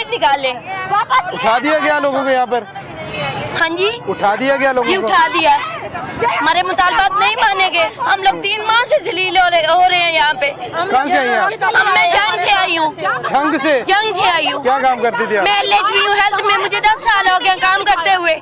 Private निकाले। उठा दिया गया लोगों को यहाँ पर? हाँ जी, उठा दिया गया लोगों को? उठा दिया। हमारे मुतालबात नहीं मानेंगे। हम लोग 3 माह से जलील हो रहे हैं यहाँ पे। कहाँ से आई हैं आप? मैं जंग से आई हूँ। जंग से? जंग से आई हूँ। क्या काम करती थी आप? मैं LHV हूँ हेल्थ में, मुझे 10 साल हो गए काम करते हुए।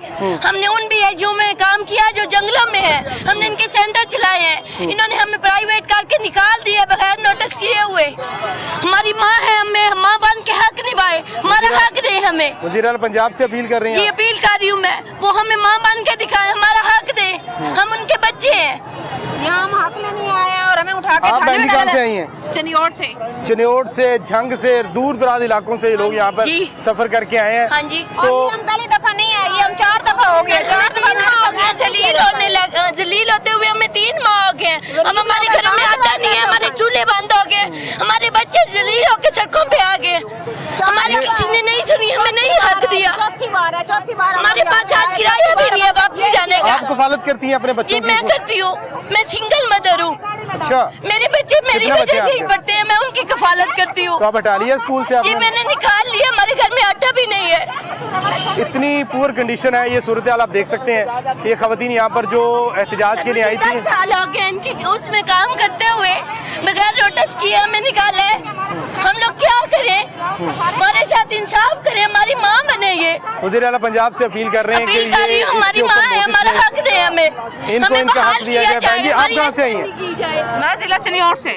हमने उन BHU में काम किया जो जंगलों में है। हमने इनके सेंटर चलाए हैं। इन्होंने हमें प्राइवेट करके निकाल दिया बगैर नोटिस किए हुए। हमारी माँ है, हमें माँ बन के हक निभाए, हमारा हक दे हमें। वज़ीर आला पंजाब से अपील कर रही हैं? जी अपील कर रही हूँ मैं, वो हमें माँ बन के दिखाए, हमारा हक दे, हम उनके बच्चे हैं। यहाँ हम हक लेने आए हैं और हमें उठा के आप थाने में कहाँ डाला। से आई हैं? चनियोट से। चनियोट से, झंग से, दूर दराज इलाकों से ये लोग यहाँ पर सफर करके आए हैं। हाँ जी। तो हम पहली दफा नहीं आए, ये हम 4 दफा हो गए। 4 दफा जलील होते हुए हमें 3 माह हो गए। अब हमारे घरों में आटा नहीं है, हमारे चूल्हे बंद हो गए, हमारे बच्चे जलील होकर सड़कों पे आ गए। हमारी किसी ने नहीं सुनी, हमें नहीं हक दिया। चौथी बार हमारे पास आज किराया भी नहीं है वापसी जाने का। आप कफालत करती हैं अपने बच्चों जी की? मैं करती हूँ, मैं सिंगल मदर हूँ। अच्छा, मेरे बच्चे मेरी कितने बच्चे वजह से ही आपके? पढ़ते हैं, मैं उनकी कफालत करती हूँ। तो आप हटा लिया स्कूल से जी आपने? मैंने निकाल लिया, हमारे घर में आटा भी नहीं है। इतनी पुअर कंडीशन है, ये सूरत हाल आप देख सकते हैं। ये खवातीन यहाँ पर जो एहतजाज के लिए आई थी, 10 साल हो गए इनकी उसमें काम करते हुए, बगैर नोटिस किए हमें निकाले। हम लोग क्या करें? हमारे साथ इंसाफ करें, हमारी माँ बने ये। वज़ीर आला पंजाब से अपील कर रहे हैं कि अपील कर रही हूँ, हमारी माँ है, हमारा हक दे हमें, इनको इनका बहाल हक दिया किया जाए। बहन जी, आप हमारी कहाँ से आई हैं? की जाए। मैं जिला चनियोट से।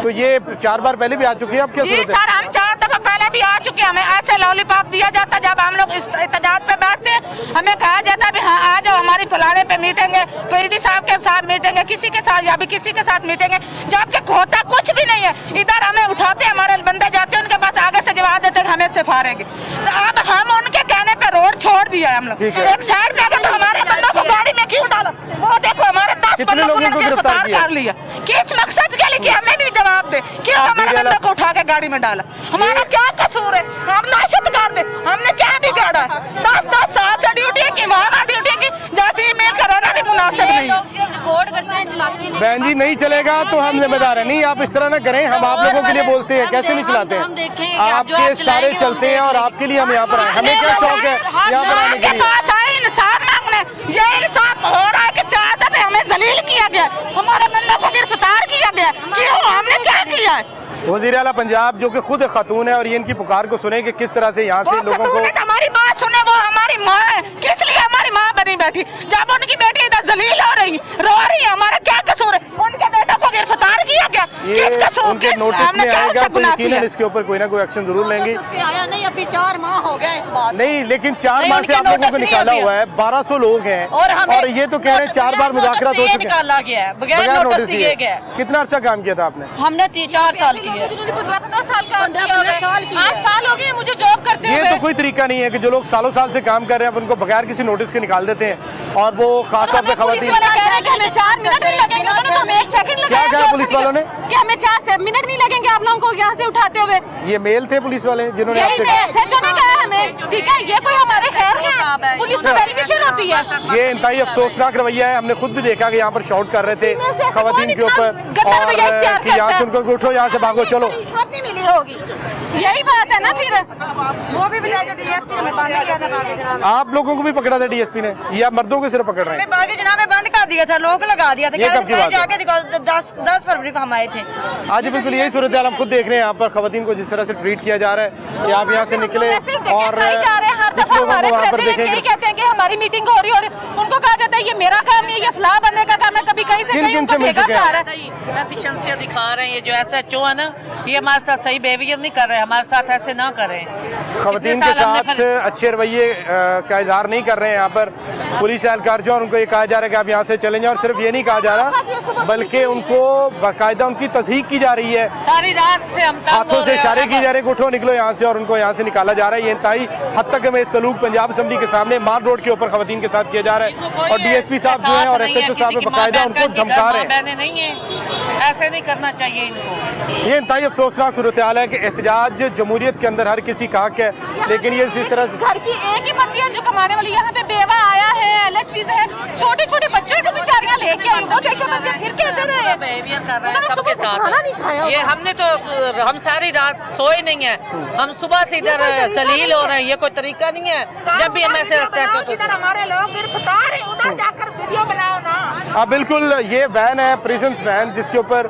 तो ये 4 बार पहले भी आ चुकी है, अब क्या जी सूरत है? सर, हम 4 दफा पहले भी आ चुके हैं। हमें ऐसे लॉलीपॉप दिया जाता जब हम लोग इस एहतजाज पे बैठते हैं। हमें कहा जाता है हाँ आ जाओ, हमारी फलाने पे मीटिंग है, PD साहब के साथ मीटिंग है, किसी के साथ या भी किसी के साथ मीटिंग है, जबकि होता कुछ भी नहीं है। इधर हमें उठाते, हमारे बंदे जाते हैं उनके पास, आगे से जवाब देते हैं हमें सिफारेंगे। तो अब हम उनके कहने पे रोड छोड़ दिया है हम लोग। एक साइड पे आके तो हमारे बंदों को गाड़ी में क्यों डाला? वो देखो हमारे 10 बंदों को उन्होंने गिरफ्तार कर लिया। किस मकसद के लिए? कि हमें भी जवाब दे, क्यों हमारे बंदों को उठा के गाड़ी में डाला? हमारा क्या कसूर है? हम नाशत कर दे, हमने क्या बिगाड़ा? 10-10 साल से ड्यूटी की, वहाँ ड्यूटी की, जहाँ फीमेल का रहना भी मुनासिब नहीं। रिकॉर्ड करते हैं, चलाते हैं। बहन जी नहीं चलेगा तो हम जिम्मेदार हैं। नहीं आप इस तरह ना करें, हम आप लोगों के लिए बोलते हैं, कैसे नहीं चलाते हम देखेंगे हैं? कि आप जो आपके आप सारे चलाएंगे, चलते हैं और आपके लिए हम यहाँ पर आए। हमें क्या शौक है यहाँ पर आने के के लिए? पास आए इंसाफ मांगने। ये इंसाफ हो रहा है कि 4 दफे हमें जलील किया गया, हमारे बंदों को गिरफ्तार किया गया। क्यों? हमने क्या किया है? वज़ीर आला पंजाब जो कि खुद एक खातून है और ये इनकी पुकार को सुने कि किस तरह से यहाँ से लोगों को, हमारी बात सुने, वो हमारी माँ है, किस लिए हमारी माँ बनी बैठी? जब उनकी बेटी इधर जलील हो रही, रो रही है, हमारा क्या कसूर है? उनके बेटों को गिरफ्तार किया गया, किस कसूर? उनके नोटिस में आएगा तो यकीनन इसके ऊपर कोई ना कोई एक्शन जरूर लेंगे। आया नहीं, अभी 4 माह हो गया इस बात। नहीं, लेकिन 4 माह से आप लोगों को निकाला हुआ है, 1200 लोग हैं और ये तो कह रहे हैं 4 बार मुज़ाकरात हो चुके हैं, निकाला गया है, बगैर नोटिस दिए गया। कितना अर्सा काम किया था आपने? हमने 4 साल की है। 15 साल का 8 साल हो गए मुझे जॉब करते हुए। ये तो कोई तरीका नहीं है कि जो लोग सालों साल से काम कर रहे हैं उनको बगैर किसी नोटिस के निकाल देते हैं। और वो खास तौर पे खवातीन, कह रहे हैं कि हमें 4 मिनट नहीं लगेंगे, उन्होंने तो हमें 1 सेकंड लगाया। क्या कहा पुलिस वालों ने? कि हमें 4 मिनट नहीं लगेंगे आप लोगों को यहाँ से उठाते हुए। ये मेल थे पुलिस वाले जिन्होंने यही SHO ने कहा हमें, ठीक है, ये कोई हमारे खैर है? पुलिस तो वेरिफिकेशन होती है। ये इंतहाई अफसोसनाक रवैया है। हमने खुद भी देखा कि यहाँ पर शॉट कर रहे थे खवातीन के ऊपर और कि यहाँ से उनको उठो, यहाँ से भागो, चलो। रिश्वत नहीं मिली होगी, यही बात है ना। फिर वो भी आप लोगों को भी पकड़ा था DSP ने या मर्दों को सिर्फ पकड़ रहे हैं? बाकी जनाब बंद कर दिया था, लोग लगा दिया था। ये कब की बात है? जाके दिखाओ, 10 फरवरी को हम आए थे। आज बिल्कुल यही सूरत हाल हम खुद देख रहे हैं। यहाँ पर खवातीन को जिस तरह से ट्रीट किया जा रहा है कि आप यहाँ से निकले और हर दफा हमारे प्रेसिडेंट यही कहते हैं कि हमारी मीटिंग हो रही है, उनको कहा जाता है ये मेरा काम नहीं है, ये फलां बंदे का काम है। कभी कहीं से कहीं उनको भेजा जा रहा है। एफिशिएंसी दिखा रहे हैं ये जो SHO है ना, ये हमारे साथ सही बिहेवियर नहीं कर रहे, हमारे साथ ऐसे ना करें। खवातीन के साथ अच्छे रवैये का इजहार नहीं कर रहे हैं। यहाँ पर पुलिस एहलकार जो उनको ये कहा जा रहा है कि आप यहाँ से चलें जाएं, और सिर्फ ये नहीं कहा जा रहा बल्कि उनको बाकायदा उनकी तस्दीक की जा रही है। सारी रात से हम हाथों से इशारे की जा रहे हैं कि उठो निकलो यहाँ से, और उनको यहाँ से निकाला जा रहा है। ये इंतहाई हद तक में सलूक पंजाब असेंबली के सामने मार रोड के ऊपर खवातीन के साथ किया जा रहा है। और DSP साहब जो है और SHO साहब बाकायदा उनको धमका रहे हैं। नहीं है। ऐसे नहीं करना चाहिए इनको। ये इंतहाई अफसोसनाक सूरत हाल है कि एहतजाज जमहूरियत के अंदर हर किसी का हक है, लेकिन ये इस तरह से घर की एक ही बंदी है जो कमाने वाली, यहाँ पे बेवा आया है, LHP से है, छोटे छोटे बच्चों को बेचारियां लेके आई, वो देखिए बच्चे फिर कैसे रहे, बिहेवियर कर रहे हैं सबके साथ। ये हमने तो हम सारी रात सोए नहीं है, हम सुबह से इधर जलील हो रहे हैं, ये कोई तरीका नहीं है। जब भी हम ऐसे हमारे लोग गिरफ्तार हैं, उधर जाकर वीडियो बनाओ ना। बिल्कुल, ये वैन है प्रिजन्स वैन, जिसके ऊपर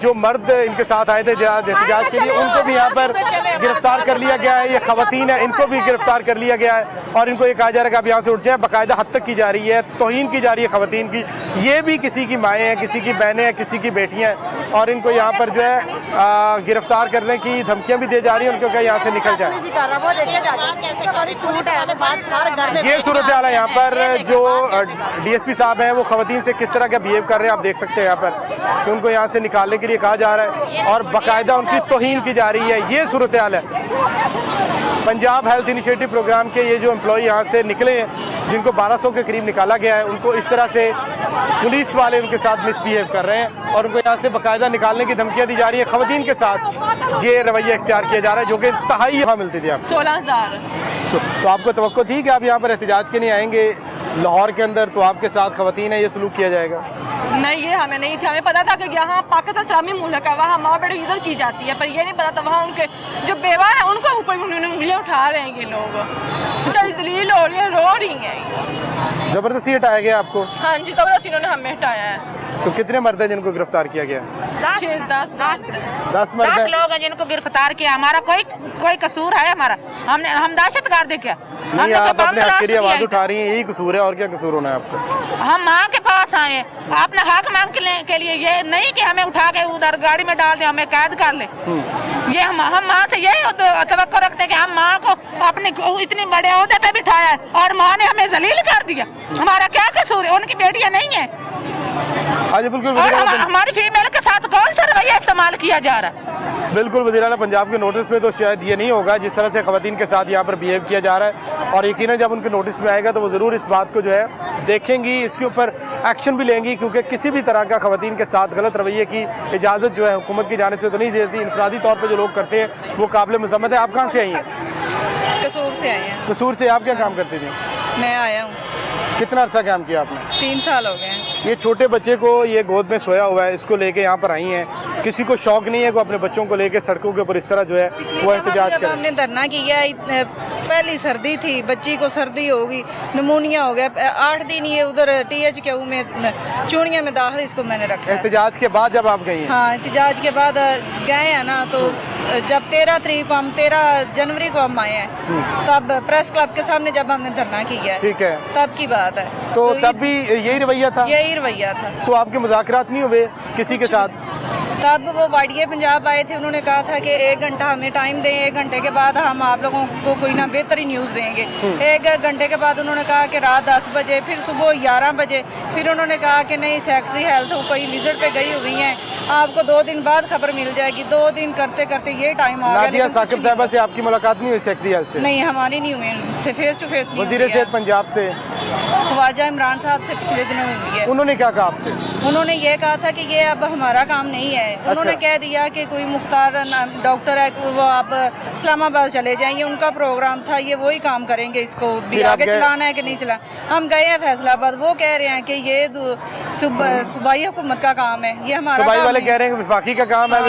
जो मर्द इनके साथ आए थे एहतजाज के लिए, उनको भी यहाँ पर गिरफ्तार कर लिया गया है। ये खवातीन है, इनको भी गिरफ्तार कर लिया गया है और इनको ये कहा जा रहा है कि आप यहाँ से उठ जाए। बाकायदा हद तक की जा रही है, तौहीन की जा रही है खवातीन की। ये भी किसी की माएँ हैं, किसी की बहनें हैं, किसी की बेटियाँ हैं, और इनको यहाँ पर जो है गिरफ्तार करने की धमकियाँ भी दी जा रही हैं, उनको क्या यहाँ से निकल जाए। ये सूरत हाल है यहाँ पर। जो DSP साहब हैं वो खवातीन से किस तरह का बिहेव कर रहे हैं आप देख सकते हैं यहाँ पर, कि उनको यहाँ से निकालने के लिए कहा जा रहा है और बाकायदा उनकी तौहीन की जा रही है। ये सूरत हाल है। पंजाब हेल्थ इनिशिएटिव प्रोग्राम के ये जो एम्प्लॉई यहाँ से निकले हैं, जिनको 1200 के करीब निकाला गया है, उनको इस तरह से पुलिस वाले उनके साथ मिसबिहेव कर रहे हैं और उनको यहाँ से बाकायदा निकालने की धमकियाँ दी जा रही है। खवातीन के साथ ये रवैया इख्तियार किया जा रहा है, जो कि इंतहाई यहाँ मिलती थी। आप 16,000। तो आपको तवक्को थी कि आप यहाँ पर एहतजाज के लिए आएंगे लाहौर के अंदर, तो आपके साथ खवातीन है, ये सलूक किया जाएगा? नहीं, ये हमें नहीं थी। हमें पता था कि यहाँ पाकिस्तान इस्लामी मुल्क है, वहाँ माँ बेटे इज्जत की जाती है, पर ये नहीं पता था वहाँ उनके जो बेवा है उनको ऊपर उंगलियाँ उठा रहे हैं ये लोग, बेचारी जलील हो रही है, रो रही हैं। जबरदस्ती हटाया गया आपको? हाँ जी, जबरदस्ती इन्होंने हमें हटाया है। तो कितने मर्द हैं जिनको गिरफ्तार किया गया? 10 मर्द हैं। लोग हैं जिनको गिरफ्तार किया। हमारा कोई कसूर है? हमारा हम दहशतगर्द है क्या? नहीं, आप अपने हक के लिए आवाज उठा रही हैं, यही कसूर है, और क्या कसूर होना है आपका? हम माँ के पास आए, अपने हक मांगने के लिए, ये नहीं कि हमें उठा के उधर गाड़ी में डाल दे, हमें कैद कर ले। ये हम माँ से यही तवक्को रखते हैं कि हम माँ को अपने इतने बड़े ओहदे पे बिठाया है और माँ ने हमें जलील कर दिया। हमारा क्या कसूर है? उनकी बेटियां नहीं है। बिल्कुल। और हमारी फीमेल के साथ कौन सा रवैया इस्तेमाल किया जा रहा है? बिल्कुल, वज़ीर-ए-आला पंजाब के नोटिस में तो शायद ये नहीं होगा जिस तरह से खवातीन के साथ यहाँ पर बिहेव किया जा रहा है, और यकीनन जब उनके नोटिस में आएगा तो वो ज़रूर इस बात को जो है देखेंगी, इसके ऊपर एक्शन भी लेंगी, क्योंकि किसी भी तरह का खवातीन के साथ गलत रवैये की इजाज़त जो है हुकूमत की जानिब से तो नहीं देती। इनफरादी तौर पर जो लोग करते हैं वो काबिल मज़म्मत है। आप कहाँ से आई हैं? कसूर से आई हैं। कसूर से। आप क्या काम करती थी? मैं आया हूँ। कितना अर्सा काम किया आपने? 3 साल हो गए हैं। ये छोटे बच्चे को ये गोद में सोया हुआ है, इसको लेके यहाँ पर आई हैं। किसी को शौक नहीं है कि अपने बच्चों को लेके सड़कों के ऊपर इस तरह जो है वो एहतजाज करे। हमने धरना किया, पहली सर्दी थी, बच्ची को सर्दी होगी, नमूनिया हो गया, 8 दिन ये उधर THQ में चूड़िया में दाखिल इसको मैंने रखा। एहतजाज के बाद जब आप गई हैं? हाँ, एहतजाज के बाद गए हैं ना, तो जब 13 जनवरी को हम आए हैं, तब प्रेस क्लब के सामने जब हमने धरना किया, ठीक है, तब की बात है। तो तब भी यही रवैया था? यही रवैया था। तो आपके मुज़ाकरात नहीं हुए किसी के साथ? तब वो YDA पंजाब आए थे, उन्होंने कहा था कि 1 घंटा हमें टाइम दें, 1 घंटे के बाद हम आप लोगों को कोई ना बेहतरीन न्यूज़ देंगे। 1 घंटे के बाद उन्होंने कहा कि रात 10 बजे, फिर सुबह 11 बजे, फिर उन्होंने कहा कि नहीं, सेक्रेटरी हेल्थ कोई विजिट पे गई हुई हैं, आपको 2 दिन बाद खबर मिल जाएगी। 2 दिन करते करते ये टाइम आ गया। नादिया साकिब साहिबा से आपकी मुलाकात नहीं हुई सेक्रेटरी हेल्थ से? नहीं, हमारी नहीं हुई, से फेस टू फेस नहीं। वज़ीर सेहत पंजाब से ख्वाजा इमरान साहब से पिछले दिनों हुई है। उन्होंने क्या कहा आपसे? उन्होंने ये कहा था कि ये अब हमारा काम नहीं है। उन्होंने कह दिया कि कोई मुख्तार डॉक्टर है, वो आप इस्लामाबाद चले जाएं, ये उनका प्रोग्राम था, ये वही काम करेंगे, इसको भी आगे चलाना है कि नहीं चलाना। हम गए हैं फैसलाबाद, वो कह रहे हैं कि ये सूबाई हुकूमत का काम है, ये हमारा सूबाई काम वाले नहीं। कह रहे हैं कि वफाकी का काम है।